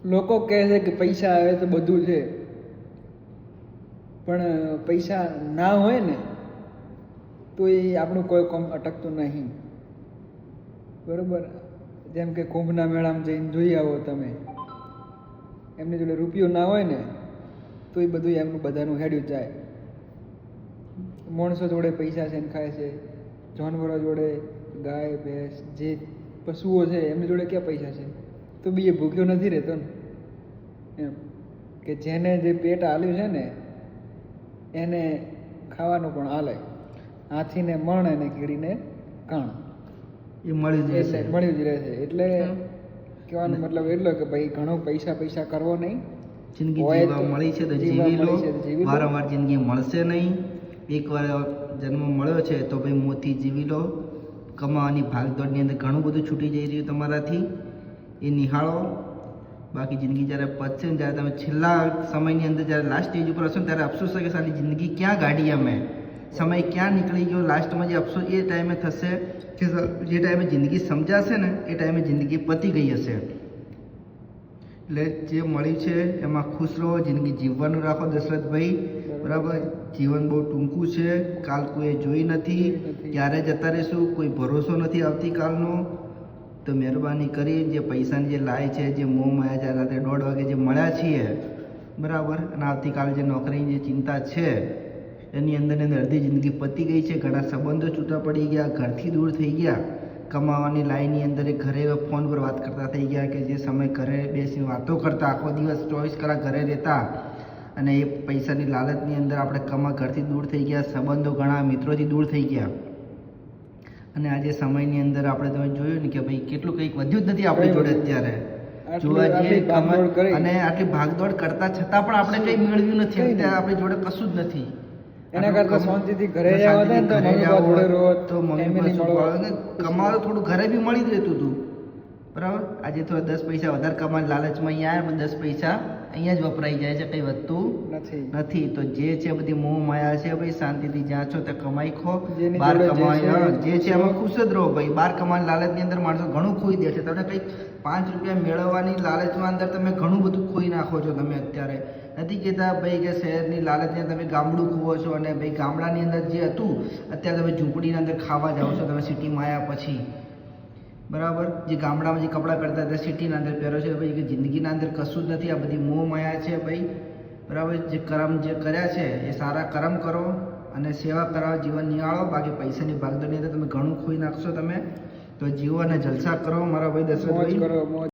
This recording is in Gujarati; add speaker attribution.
Speaker 1: લોકો કહે છે કે પૈસા આવે તો બધું છે, પણ પૈસા ના હોય ને તો એ આપણું કોઈ કામ અટકતું નહીં. બરોબર. જેમ કે કુંભના મેળામાં જઈને જોઈ આવો તમે, એમની જોડે રૂપિયો ના હોય ને તો એ બધું એમનું બધાનું હેડ્યું જાય. માણસો જોડે પૈસા છે ને ખાય છે, જાનવરો જોડે ગાય ભેંસ જે પશુઓ છે એમની જોડે ક્યાં પૈસા છે, તો બી એ ભૂખ્યો નથી રહેતો ને. એમ કે જેને જે પેટ આલ્યું છે ને એને ખાવાનું પણ હાલે. હાથીને મણ અને કીડીને કાણ
Speaker 2: એ મળી જ રહેશે.
Speaker 1: મળ્યું જ રહેશે. એટલે કહેવાનો મતલબ એટલો કે ભાઈ ઘણો પૈસા કરવો નહીં.
Speaker 2: જિંદગી
Speaker 1: હોય
Speaker 2: જીવવા
Speaker 1: તો
Speaker 2: મળી છે તો
Speaker 1: જીવવા
Speaker 2: જીવી લો.
Speaker 1: મળી છે તો જીવી લો.
Speaker 2: વારંવાર જિંદગી મળશે નહીં. એકવાર જન્મ મળ્યો છે તો ભાઈ મોતી જીવી લો. કમાવાની ભાગદોડની અંદર ઘણું બધું છૂટી જઈ રહ્યું તમારાથી, એ નિહાળો. બાકી જિંદગી જ્યારે પતશે ને, જ્યારે તમે છેલ્લા સમયની અંદર જ્યારે લાસ્ટ સ્ટેજ ઉપર હશો ને ત્યારે અફસોસ થશે કે સારી જિંદગી ક્યાં કાઢી અમે, સમય ક્યાં નીકળી ગયો. લાસ્ટમાં જે અફસોસ એ ટાઈમે થશે કે જે ટાઈમે જિંદગી સમજાશે ને એ ટાઈમે જિંદગી પતી ગઈ હશે. એટલે જે મળ્યું છે એમાં ખુશ રહો, જિંદગી જીવવાનું રાખો દશરથભાઈ. બરાબર. જીવન બહુ ટૂંકું છે, કાલ કોઈ જોઈ નથી, ક્યારે જતા રહીશું કોઈ ભરોસો નથી આવતીકાલનો. તો મહેરબાની કરી જે પૈસાની જે લાય છે, જે મોહ માયા છે, રાત્રે 1:30 વાગે જે મળ્યા છીએ બરાબર, અને આવતીકાલે જે નોકરીની જે ચિંતા છે એની અંદર અડધી જિંદગી પતી ગઈ છે. ઘણા સંબંધો છૂટા પડી ગયા, ઘરથી દૂર થઈ ગયા. કમાવાની લાઈનની અંદર એ ઘરે ફોન પર વાત કરતા થઈ ગયા કે જે સમય ઘરે બેસીને વાતો કરતા, આખો દિવસ 24 કલાક ઘરે રહેતા, અને એ પૈસાની લાલચની અંદર આપણે ઘરથી દૂર થઈ ગયા, સંબંધો ઘણા મિત્રોથી દૂર થઈ ગયા. અને આજે સમયની અંદર આપણે તમે જોયું ને કે ભાઈ કેટલું કંઈક વધ્યું જ નથી આપણી જોડે અત્યારે જોવા જઈએ. અને આટલી ભાગદોડ કરતા છતાં પણ આપણે કંઈ મેળવ્યું નથી અત્યારે, આપણી જોડે કશું જ નથી.
Speaker 1: એના કરતા શાંતિથી ઘરે
Speaker 2: તો મમ્મી કમાવાનું થોડું ઘરે બી મળી જ રહેતું હતું. બરાબર. આજે થોડા 10 પૈસા વધારે કમાવાની લાલચમાં અહીંયા આવ્યા, પણ 10 પૈસા અહીંયા જ વપરાઈ જાય છે, કંઈ વધતું નથી. તો જે છે બધી મોહ માયા છે ભાઈ, શાંતિથી જ્યાં છો ત્યાં કમાઈ ખો, બહાર કમાય જે છે એમાં ખુશ જ રહો ભાઈ. બહાર કમાવાની લાલચની અંદર માણસો ઘણું ખોઈ દે છે. તમને કંઈક 5 રૂપિયા મેળવવાની લાલચમાં અંદર તમે ઘણું બધું ખોઈ નાખો છો. તમે અત્યારે નથી કહેતા ભાઈ કે શહેરની લાલચની અંદર તમે ગામડું ખોવો છો, અને ભાઈ ગામડાની અંદર જે હતું અત્યારે તમે ઝૂંપડીની અંદર ખાવા જાઓ છો તમે સિટીમાં આવ્યા પછી. બરાબર. જે ગામડામાં જે કપડાં પહેરતા હતા સિટીના અંદર પહેરો છે ભાઈ, કે જિંદગીના અંદર કશું જ નથી. આ બધી મોહ માયા છે ભાઈ. બરાબર. જે કર્મ જે કર્યા છે એ સારા કર્મ કરો અને સેવા કરાવો, જીવન નિહાળો. બાકી પૈસાની ભાગદોડની અંદર તમે ઘણું ખોઈ નાખશો તમે. તો જીવો અને જલસા કરો મારા ભાઈ દશરથભાઈ.